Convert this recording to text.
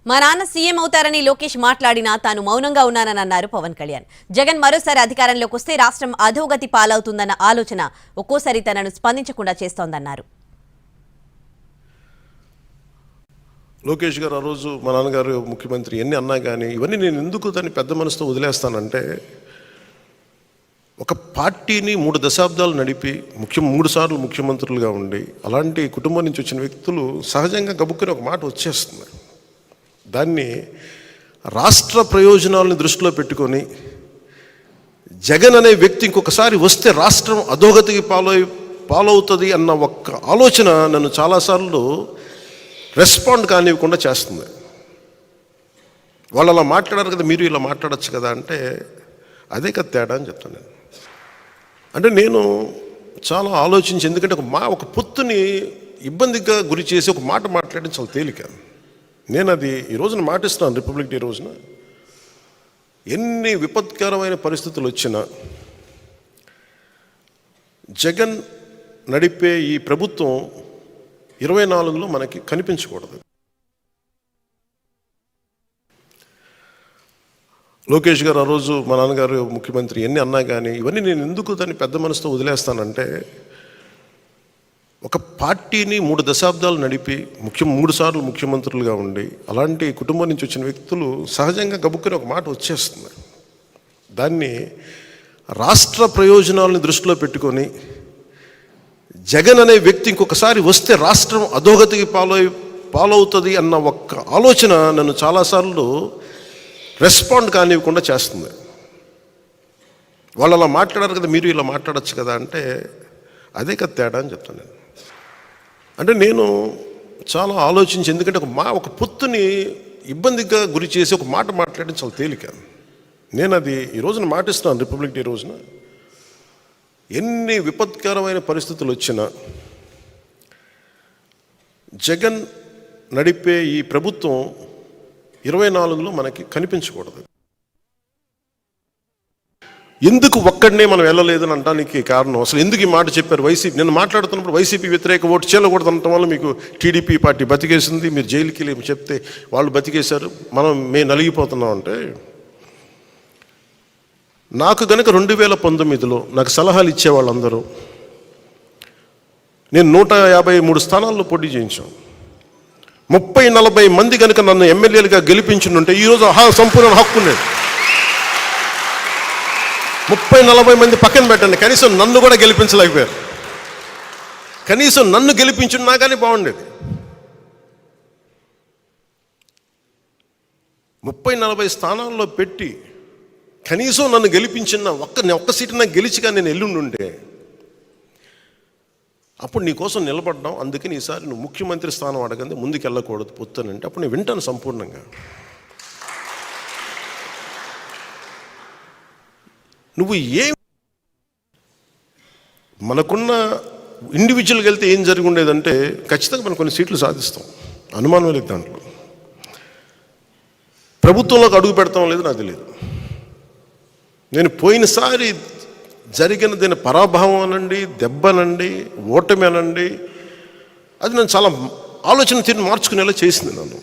మా నాన్న సీఎం అవుతారని లోకేష్ మాట్లాడినా తాను మౌనంగా ఉన్నానని అన్నారు పవన్ కళ్యాణ్. జగన్ మరోసారి అధికారంలోకి వస్తే రాష్ట్రం అధోగతి పాలవుతుందన్న ఆలోచన ఒక్కోసారి తనను స్పందించకుండా చేస్తోందన్నారు. లోకేష్ గారు ఆ రోజు మా నాన్నగారు ముఖ్యమంత్రి ఎన్ని అన్నా కానీ ఇవన్నీ నేను ఎందుకు దాన్ని పెద్ద మనసుతో వదిలేస్తానంటే, ఒక పార్టీని 3 దశాబ్దాలు నడిపి 3 సార్లు ముఖ్యమంత్రులుగా ఉండి అలాంటి కుటుంబం నుంచి వచ్చిన వ్యక్తులు సహజంగా గబుక్కుని ఒక మాట వచ్చేస్తుంది. దాన్ని రాష్ట్ర ప్రయోజనాలను దృష్టిలో పెట్టుకొని జగన్ అనే వ్యక్తి ఇంకొకసారి వస్తే రాష్ట్రం అధోగతికి పాలవుతుంది అన్న ఒక్క ఆలోచన నన్ను చాలాసార్లు రెస్పాండ్ కానివ్వకుండా చేస్తుంది. వాళ్ళు అలా మాట్లాడారు కదా, మీరు ఇలా మాట్లాడచ్చు కదా అంటే అదే కదా తేడా అని చెప్తాను నేను. అంటే నేను చాలా ఆలోచించి, ఎందుకంటే ఒక పొత్తుని ఇబ్బందిగా గురి చేసి ఒక మాట మాట్లాడడం చాలా తేలిక. నేను అది ఈ రోజున మాటిస్తున్నాను. రిపబ్లిక్ డే రోజున ఎన్ని విపత్కరమైన పరిస్థితులు వచ్చినా జగన్ నడిపే ఈ ప్రభుత్వం 24లో మనకి కనిపించకూడదు. లోకేష్ గారు ఆ రోజు మా నాన్నగారు ముఖ్యమంత్రి ఎన్ని అన్నా కానీ ఇవన్నీ నేను ఎందుకు దాన్ని పెద్ద మనసుతో వదిలేస్తానంటే, ఒక పార్టీని 3 దశాబ్దాలు నడిపి 3 సార్లు ముఖ్యమంత్రులుగా ఉండి అలాంటి కుటుంబం నుంచి వచ్చిన వ్యక్తులు సహజంగా గబుక్కుని ఒక మాట వచ్చేస్తుంది. దాన్ని రాష్ట్ర ప్రయోజనాలను దృష్టిలో పెట్టుకొని జగన్ అనే వ్యక్తి ఇంకొకసారి వస్తే రాష్ట్రం అధోగతికి పాలవుతుంది అన్న ఒక్క ఆలోచన నన్ను చాలాసార్లు రెస్పాండ్ కానివ్వకుండా చేస్తుంది. వాళ్ళు అలా మాట్లాడారు కదా, మీరు ఇలా మాట్లాడచ్చు కదా అంటే అదే కదా తేడా అని చెప్తాను నేను. అంటే నేను చాలా ఆలోచించి, ఎందుకంటే ఒక పొత్తుని ఇబ్బందిగా గురి చేసి ఒక మాట మాట్లాడడం చాలా తేలిక. నేను అది ఈ రోజున మాటిస్తున్నాను. రిపబ్లిక్ డే రోజున ఎన్ని విపత్కరమైన పరిస్థితులు వచ్చినా జగన్ నడిపే ఈ ప్రభుత్వం 24లో మనకి కనిపించకూడదు. ఎందుకు ఒక్కడనే మనం వెళ్ళలేదని అనడానికి కారణం, అసలు ఎందుకు ఈ మాట చెప్పారు వైసీపీ. నేను మాట్లాడుతున్నప్పుడు వైసీపీ వ్యతిరేక ఓటు చేయకూడదు అనటం వల్ల మీకు టీడీపీ పార్టీ బతికేసింది, మీరు జైలుకి వెళ్ళి చెప్తే వాళ్ళు బతికేశారు, మేము నలిగిపోతున్నాం. అంటే నాకు కనుక 2019లో నాకు సలహాలు ఇచ్చే వాళ్ళందరూ, నేను 153 స్థానాల్లో పోటీ చేయించాం. 30-40 మంది కనుక నన్ను ఎమ్మెల్యేలుగా గెలిపించుంటే ఈరోజు సంపూర్ణ హక్కు ఉండేది. 30-40 మంది పక్కన పెట్టండి, కనీసం నన్ను కూడా గెలిపించలేకపోయారు. కనీసం నన్ను గెలిపించున్నా కానీ బాగుండేది. 30-40 స్థానాల్లో పెట్టి కనీసం నన్ను గెలిపించిన ఒక్క సీటు నాకు గెలిచిగా నేను ఎల్లుండుంటే అప్పుడు నీకోసం నిలబడ్డాం, అందుకని ఈసారి నువ్వు ముఖ్యమంత్రి స్థానం అడగంది ముందుకు వెళ్ళకూడదు పొత్తునంటే అప్పుడు నేను వింటాను సంపూర్ణంగా. నువ్వు మనకున్న ఇండివిజువల్గా వెళ్తే ఏం జరిగి ఉండేదంటే ఖచ్చితంగా మనం కొన్ని సీట్లు సాధిస్తాం, అనుమానం లేదు దాంట్లో. ప్రభుత్వంలోకి అడుగు పెడతాం లేదు నాకు తెలియదు. నేను పోయినసారి జరిగిన దీని పరాభవం అనండి, దెబ్బనండి, ఓటమి అనండి, అది నన్ను చాలా ఆలోచన తీరు మార్చుకునేలా చేసింది నన్ను.